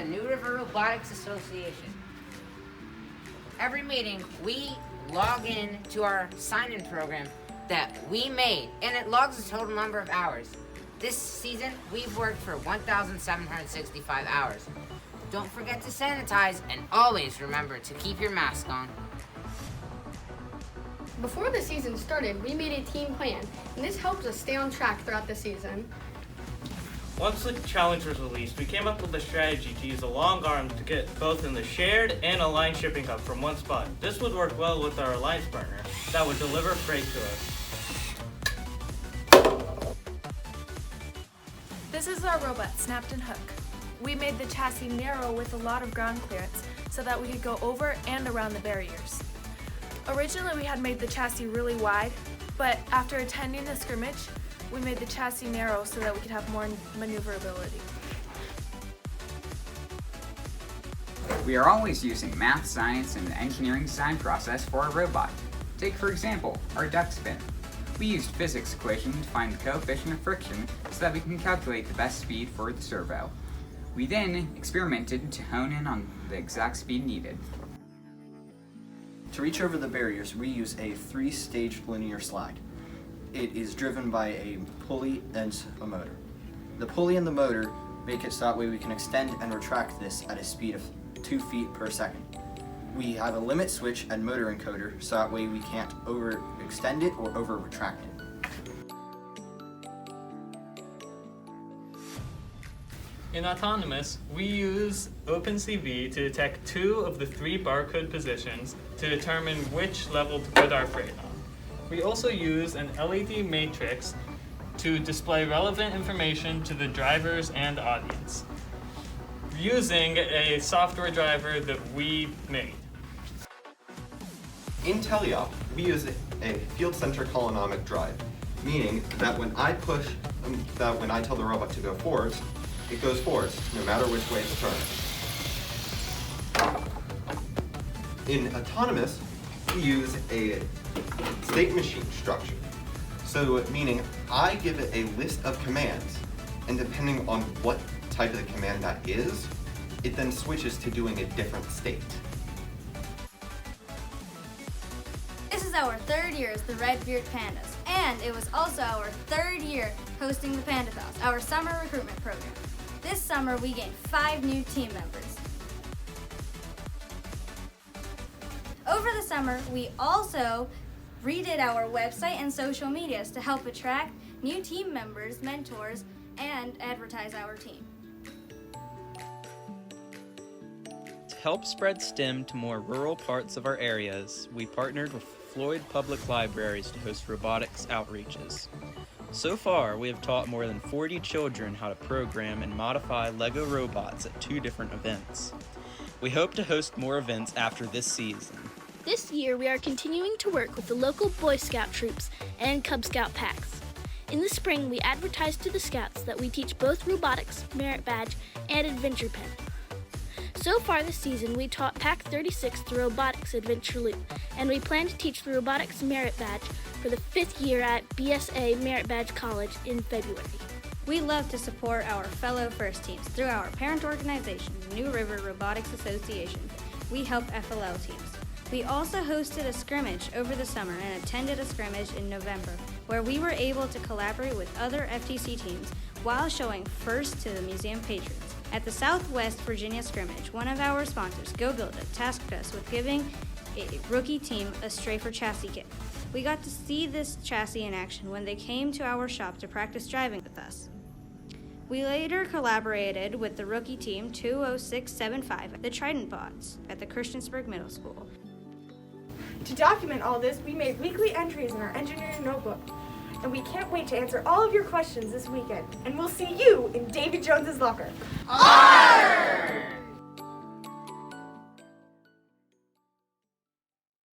the New River Robotics Association. Every meeting, we log in to our sign-in program that we made, and it logs the total number of hours. This season, we've worked for 1,765 hours. Don't forget to sanitize, and always remember to keep your mask on. Before the season started, we made a team plan, and this helps us stay on track throughout the season. Once the challenge was released, we came up with a strategy to use a long arm to get both in the shared and aligned shipping hub from one spot. This would work well with our alliance partner that would deliver freight to us. This is our robot, Snapped and Hook. We made the chassis narrow with a lot of ground clearance so that we could go over and around the barriers. Originally, we had made the chassis really wide, but after attending the scrimmage, we made the chassis narrow so that we could have more maneuverability. We are always using math, science, and the engineering design process for our robot. Take, for example, our duck spin. We used physics equations to find the coefficient of friction so that we can calculate the best speed for the servo. We then experimented to hone in on the exact speed needed. To reach over the barriers, we use a 3-stage linear slide. It is driven by a pulley and a motor. The pulley and the motor make it so that way we can extend and retract this at a speed of 2 feet per second. We have a limit switch and motor encoder so that way we can't overextend it or over retract it. In Autonomous, we use OpenCV to detect 2 of the 3 barcode positions to determine which level to put our freight on. We also use an LED matrix to display relevant information to the drivers and audience, using a software driver that we made. In Teleop, we use a field-centric holonomic drive, meaning that when I tell the robot to go forwards, it goes forwards, no matter which way it's turned. In Autonomous, we use a state machine structure. So, meaning I give it a list of commands, and depending on what type of the command that is, it then switches to doing a different state. This is our 3rd year as the Redbeard Pandas, and it was also our 3rd year hosting the Panda Fest, our summer recruitment program. This summer, we gained 5 new team members. Over the summer, we also redid our website and social medias to help attract new team members, mentors, and advertise our team. To help spread STEM to more rural parts of our areas, we partnered with Floyd Public Libraries to host robotics outreaches. So far, we have taught more than 40 children how to program and modify Lego robots at 2 different events. We hope to host more events after this season. This year, we are continuing to work with the local Boy Scout troops and Cub Scout packs. In the spring, we advertised to the Scouts that we teach both robotics, merit badge, and adventure pen. So far this season, we taught Pack 36 the robotics adventure loop, and we plan to teach the robotics merit badge for the 5th year at BSA Merit Badge College in February. We love to support our fellow first teams through our parent organization, New River Robotics Association. We help FLL teams. We also hosted a scrimmage over the summer and attended a scrimmage in November, where we were able to collaborate with other FTC teams while showing first to the museum patrons. At the Southwest Virginia scrimmage, one of our sponsors, Go Build It, tasked us with giving a rookie team a Strafer chassis kit. We got to see this chassis in action when they came to our shop to practice driving with us. We later collaborated with the rookie team 20675, the Trident Bots, at the Christiansburg Middle School. To document all this, we made weekly entries in our engineering notebook. And we can't wait to answer all of your questions this weekend. And we'll see you in Davy Jones's locker. Arr!